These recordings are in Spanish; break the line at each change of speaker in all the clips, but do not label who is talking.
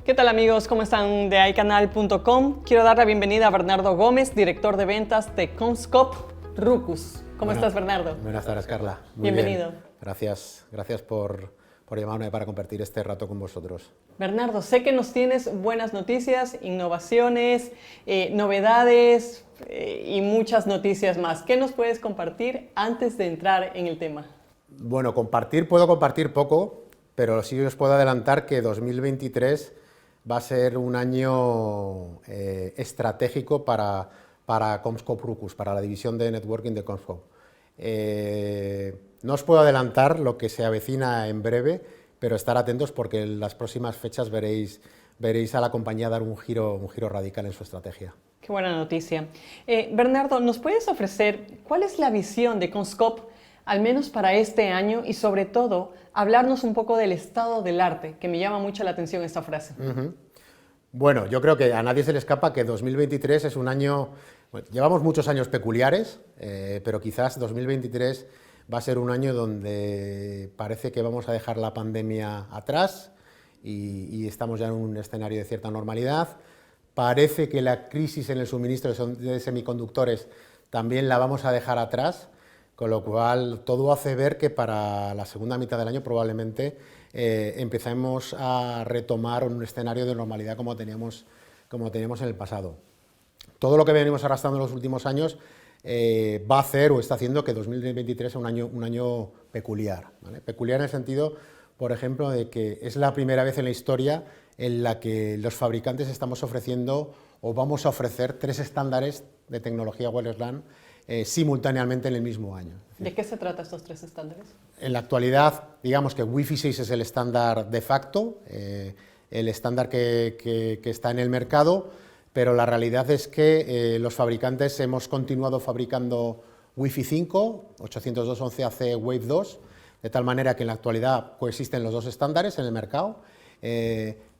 ¿Qué tal amigos? ¿Cómo están de iCanal.com? Quiero dar la bienvenida a Bernardo Gómez, director de ventas de Comscope Rucus. ¿Cómo estás, Bernardo?
Buenas tardes, Carla.
Muy bienvenido.
Bien. Gracias por llamarme para compartir este rato con vosotros.
Bernardo, sé que nos tienes buenas noticias, innovaciones, novedades y muchas noticias más. ¿Qué nos puedes compartir antes de entrar en el tema?
Bueno, puedo compartir poco, pero sí os puedo adelantar que 2023 va a ser un año estratégico para Comscope Rucus, para la división de networking de Comscope. No os puedo adelantar lo que se avecina en breve, pero estar atentos porque en las próximas fechas veréis a la compañía dar un giro radical en su estrategia.
Qué buena noticia. Bernardo, ¿nos puedes ofrecer cuál es la visión de Comscope, al menos para este año, y sobre todo, hablarnos un poco del estado del arte, que me llama mucho la atención esta frase?
Bueno, yo creo que a nadie se le escapa que 2023 es un año... Bueno, llevamos muchos años peculiares, pero quizás 2023 va a ser un año donde parece que vamos a dejar la pandemia atrás y estamos ya en un escenario de cierta normalidad. Parece que la crisis en el suministro de semiconductores también la vamos a dejar atrás, con lo cual todo hace ver que para la segunda mitad del año probablemente empecemos a retomar un escenario de normalidad como teníamos en el pasado. Todo lo que venimos arrastrando en los últimos años va a hacer o está haciendo que 2023 sea un año peculiar, ¿vale? Peculiar en el sentido, por ejemplo, de que es la primera vez en la historia en la que los fabricantes estamos ofreciendo o vamos a ofrecer 3 estándares de tecnología wireless LAN simultáneamente en el mismo año.
¿De qué se trata estos 3 estándares?
En la actualidad, digamos que Wi-Fi 6 es el estándar de facto, el estándar que está en el mercado, pero la realidad es que los fabricantes hemos continuado fabricando Wi-Fi 5, 802.11ac Wave 2, de tal manera que en la actualidad coexisten los 2 estándares en el mercado,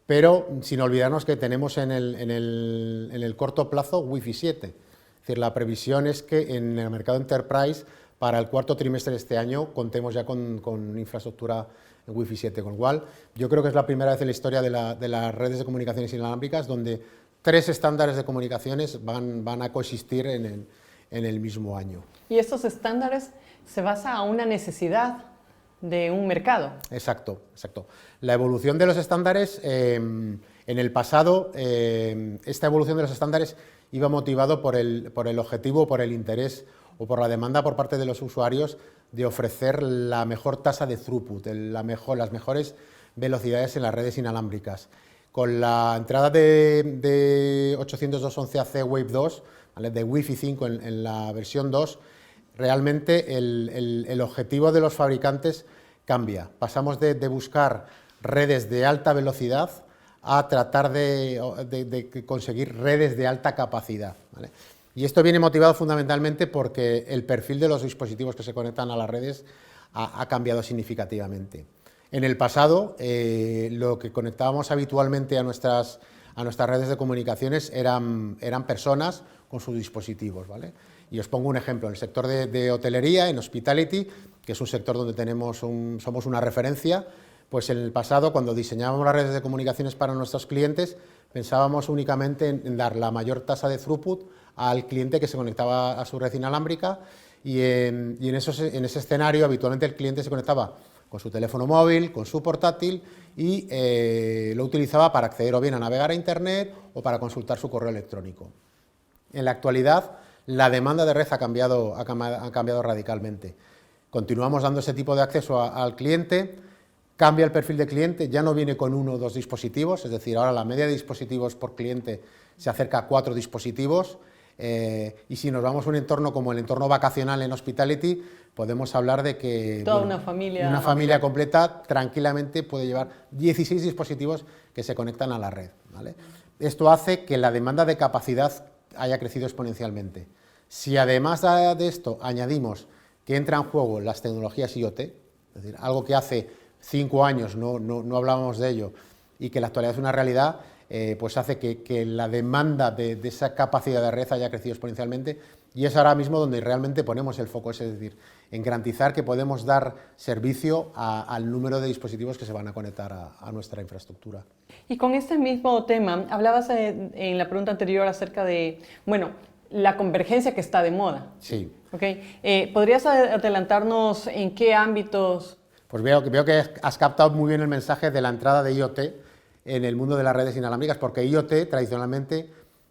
pero sin olvidarnos que tenemos en el corto plazo Wi-Fi 7. Es decir, la previsión es que en el mercado Enterprise, para el cuarto trimestre de este año, contemos ya con infraestructura en Wi-Fi 7, con lo cual yo creo que es la primera vez en la historia de las redes de comunicaciones inalámbricas donde 3 estándares de comunicaciones van a coexistir en el mismo año.
¿Y estos estándares se basan a una necesidad de un mercado?
Exacto. La evolución de los estándares, en el pasado, esta evolución de los estándares iba motivado por el objetivo, por el interés o por la demanda por parte de los usuarios de ofrecer la mejor tasa de throughput, las mejores velocidades en las redes inalámbricas. Con la entrada de 802.11ac Wave 2, ¿vale?, de Wi-Fi 5 en la versión 2, realmente el objetivo de los fabricantes cambia. Pasamos de buscar redes de alta velocidad a tratar de conseguir redes de alta capacidad, ¿vale? Y esto viene motivado fundamentalmente porque el perfil de los dispositivos que se conectan a las redes ha cambiado significativamente. En el pasado, lo que conectábamos habitualmente a nuestras redes de comunicaciones eran personas con sus dispositivos, ¿vale? Y os pongo un ejemplo, en el sector de hotelería, en hospitality, que es un sector donde somos una referencia, pues en el pasado, cuando diseñábamos las redes de comunicaciones para nuestros clientes, pensábamos únicamente en dar la mayor tasa de throughput al cliente que se conectaba a su red inalámbrica y en ese escenario habitualmente el cliente se conectaba con su teléfono móvil, con su portátil y lo utilizaba para acceder o bien a navegar a Internet o para consultar su correo electrónico. En la actualidad, la demanda de red ha cambiado radicalmente. Continuamos dando ese tipo de acceso al cliente, cambia el perfil de cliente, ya no viene con 1 o 2 dispositivos, es decir, ahora la media de dispositivos por cliente se acerca a 4 dispositivos, y si nos vamos a un entorno como el entorno vacacional en hospitality, podemos hablar de que
Una
familia completa tranquilamente puede llevar 16 dispositivos que se conectan a la red, ¿vale? Esto hace que la demanda de capacidad haya crecido exponencialmente. Si además de esto añadimos que entra en juego las tecnologías IoT, es decir, algo que hace 5 años no hablábamos de ello y que en la actualidad es una realidad, pues hace que la demanda de esa capacidad de red haya crecido exponencialmente, y es ahora mismo donde realmente ponemos el foco, es decir, en garantizar que podemos dar servicio al número de dispositivos que se van a conectar a nuestra infraestructura.
Y con este mismo tema, hablabas en la pregunta anterior acerca de, bueno, la convergencia que está de moda.
Sí.
Okay. ¿Podrías adelantarnos en qué ámbitos?
Pues veo que has captado muy bien el mensaje de la entrada de IoT en el mundo de las redes inalámbricas, porque IoT tradicionalmente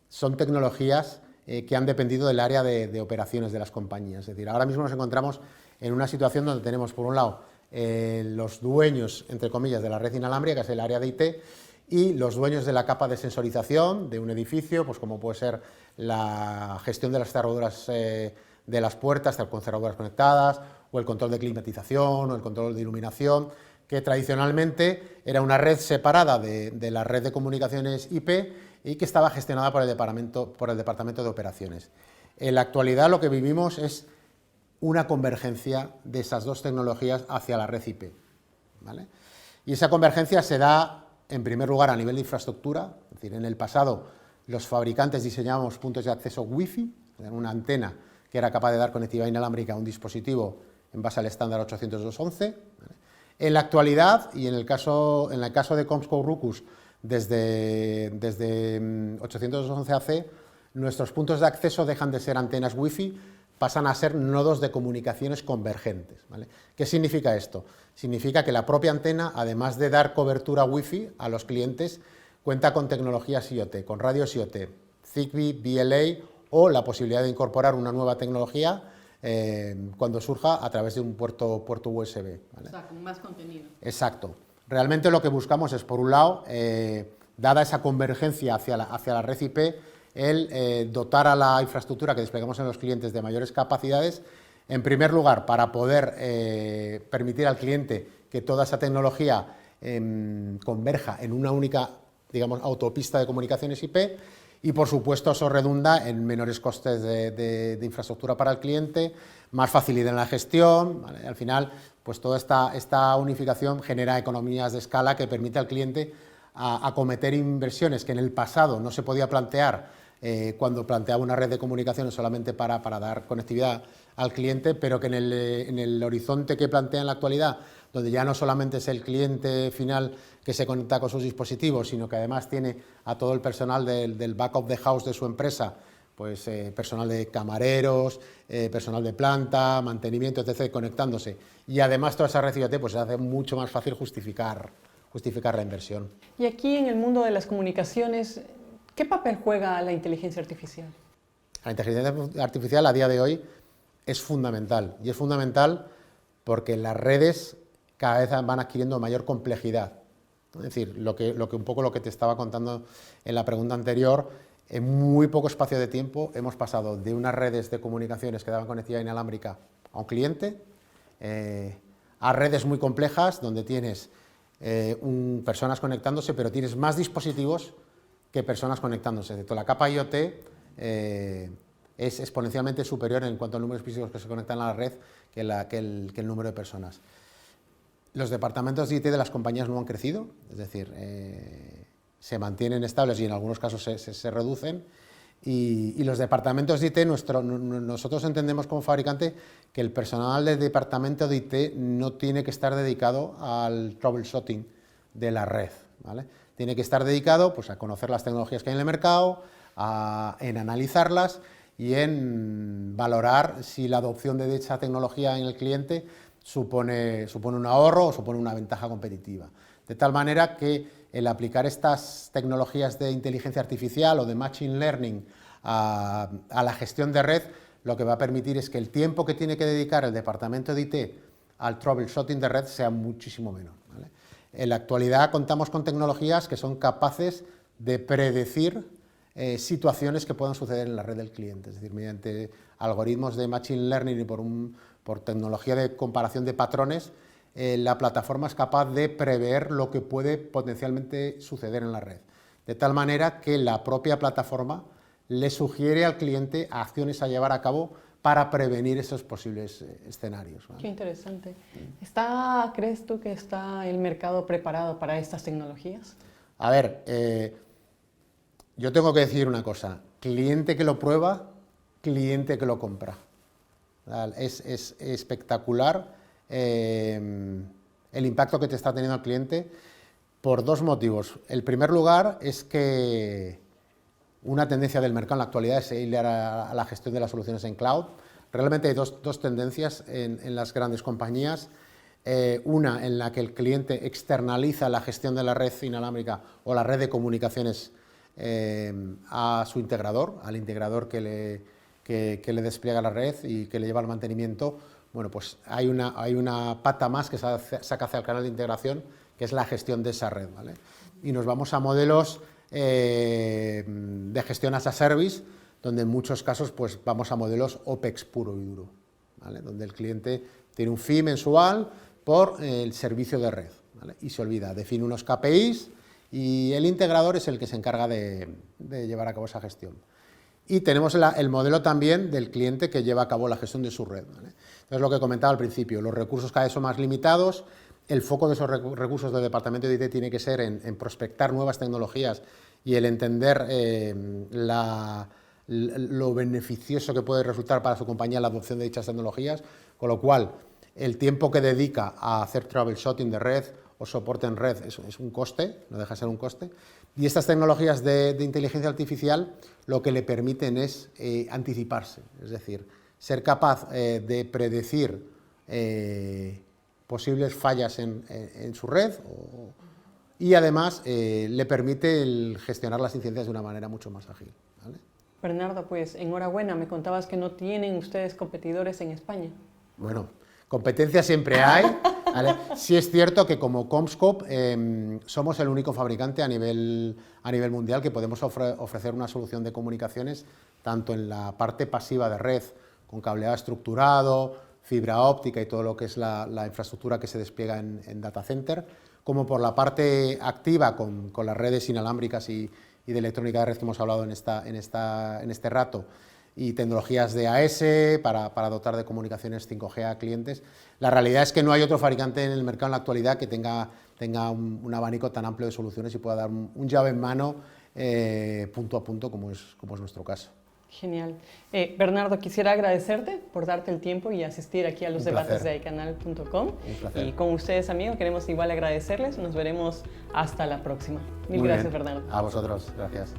son tecnologías que han dependido del área de operaciones de las compañías. Es decir, ahora mismo nos encontramos en una situación donde tenemos, por un lado, los dueños, entre comillas, de la red inalámbrica, que es el área de IT, y los dueños de la capa de sensorización de un edificio, pues como puede ser la gestión de las cerraduras de las puertas con cerraduras conectadas, o el control de climatización, o el control de iluminación, que tradicionalmente era una red separada de la red de comunicaciones IP y que estaba gestionada por el departamento de operaciones. En la actualidad lo que vivimos es una convergencia de esas dos tecnologías hacia la red IP, ¿vale? Y esa convergencia se da, en primer lugar, a nivel de infraestructura. Es decir, en el pasado los fabricantes diseñábamos puntos de acceso Wi-Fi, una antena que era capaz de dar conectividad inalámbrica a un dispositivo en base al estándar 802.11. ¿Vale? En la actualidad, y en el caso de CommScope Ruckus, desde 802.11ac, nuestros puntos de acceso dejan de ser antenas Wi-Fi, pasan a ser nodos de comunicaciones convergentes, ¿vale? ¿Qué significa esto? Significa que la propia antena, además de dar cobertura Wi-Fi a los clientes, cuenta con tecnologías IoT, con radios IoT, Zigbee, BLA, o la posibilidad de incorporar una nueva tecnología cuando surja a través de un puerto USB, ¿vale?
O sea, con más contenido.
Exacto. Realmente lo que buscamos es, por un lado, dada esa convergencia hacia la red IP, el dotar a la infraestructura que desplegamos en los clientes de mayores capacidades, en primer lugar, para poder permitir al cliente que toda esa tecnología converja en una única, digamos, autopista de comunicaciones IP, y por supuesto eso redunda en menores costes de infraestructura para el cliente, más facilidad en la gestión, ¿vale? Al final, pues toda esta unificación genera economías de escala que permite al cliente acometer inversiones que en el pasado no se podía plantear cuando planteaba una red de comunicaciones solamente para dar conectividad al cliente, pero que en el horizonte que plantea en la actualidad, donde ya no solamente es el cliente final que se conecta con sus dispositivos, sino que además tiene a todo el personal del back of the house de su empresa, pues personal de camareros, personal de planta, mantenimiento, etc., conectándose, y además toda esa red IoT, pues se hace mucho más fácil justificar la inversión.
Y aquí en el mundo de las comunicaciones, ¿qué papel juega la inteligencia artificial?
La inteligencia artificial a día de hoy es fundamental, y es fundamental porque las redes cada vez van adquiriendo mayor complejidad. Es decir, un poco lo que te estaba contando en la pregunta anterior, en muy poco espacio de tiempo hemos pasado de unas redes de comunicaciones que daban conectividad inalámbrica a un cliente, a redes muy complejas donde tienes personas conectándose, pero tienes más dispositivos que personas conectándose. De toda la capa IoT es exponencialmente superior en cuanto al número de dispositivos que se conectan a la red que el número de personas. Los departamentos de IT de las compañías no han crecido, es decir, se mantienen estables y en algunos casos se reducen. Y los departamentos de IT, nosotros entendemos como fabricante que el personal del departamento de IT no tiene que estar dedicado al troubleshooting de la red, ¿vale? Tiene que estar dedicado, pues, a conocer las tecnologías que hay en el mercado, en analizarlas y en valorar si la adopción de dicha tecnología en el cliente supone un ahorro o supone una ventaja competitiva. De tal manera que el aplicar estas tecnologías de inteligencia artificial o de machine learning a la gestión de red, lo que va a permitir es que el tiempo que tiene que dedicar el departamento de IT al troubleshooting de red sea muchísimo menor, ¿vale? En la actualidad contamos con tecnologías que son capaces de predecir situaciones que puedan suceder en la red del cliente, es decir, mediante algoritmos de machine learning y por tecnología de comparación de patrones, la plataforma es capaz de prever lo que puede potencialmente suceder en la red, de tal manera que la propia plataforma le sugiere al cliente acciones a llevar a cabo para prevenir esos posibles escenarios, ¿vale?
Qué interesante. ¿Crees tú que está el mercado preparado para estas tecnologías?
A ver, Yo tengo que decir una cosa, cliente que lo prueba, cliente que lo compra. Es espectacular el impacto que te está teniendo el cliente por dos motivos. El primer lugar es que una tendencia del mercado en la actualidad es ir a la gestión de las soluciones en cloud. Realmente hay dos tendencias en las grandes compañías. Una en la que el cliente externaliza la gestión de la red inalámbrica o la red de comunicaciones a su integrador, al integrador que le despliega la red y que le lleva el mantenimiento. Bueno, pues hay una pata más que saca hacia el canal de integración, que es la gestión de esa red, ¿vale? Y nos vamos a modelos de gestión as a service, donde en muchos casos pues vamos a modelos OPEX puro y duro, ¿vale? Donde el cliente tiene un fee mensual por el servicio de red, ¿vale? Y se olvida, define unos KPIs y el integrador es el que se encarga de llevar a cabo esa gestión. Y tenemos el modelo también del cliente que lleva a cabo la gestión de su red, ¿vale? Entonces, lo que comentaba al principio, los recursos cada vez son más limitados, el foco de esos recursos del departamento de IT tiene que ser en prospectar nuevas tecnologías y el entender lo beneficioso que puede resultar para su compañía la adopción de dichas tecnologías, con lo cual el tiempo que dedica a hacer troubleshooting de red o soporte en red es un coste, no deja de ser un coste, y estas tecnologías de inteligencia artificial lo que le permiten es anticiparse, es decir, ser capaz de predecir posibles fallas en su red y además le permite gestionar las incidencias de una manera mucho más ágil, ¿vale?
Bernardo, pues enhorabuena, me contabas que no tienen ustedes competidores en España.
Bueno, competencia siempre hay, ¿vale? Sí es cierto que como CommScope somos el único fabricante a nivel mundial que podemos ofrecer una solución de comunicaciones tanto en la parte pasiva de red, con cableado estructurado, fibra óptica y todo lo que es la infraestructura que se despliega en data center, como por la parte activa con las redes inalámbricas y de electrónica de red que hemos hablado en este rato, y tecnologías de AS para dotar de comunicaciones 5G a clientes. La realidad es que no hay otro fabricante en el mercado en la actualidad que tenga un abanico tan amplio de soluciones y pueda dar un llave en mano punto a punto como es nuestro caso.
Genial. Bernardo, quisiera agradecerte por darte el tiempo y asistir aquí a los debates de iCanal.com. Y con ustedes, amigos, queremos igual agradecerles. Nos veremos hasta la próxima. Mil gracias, Bernardo.
A vosotros. Gracias.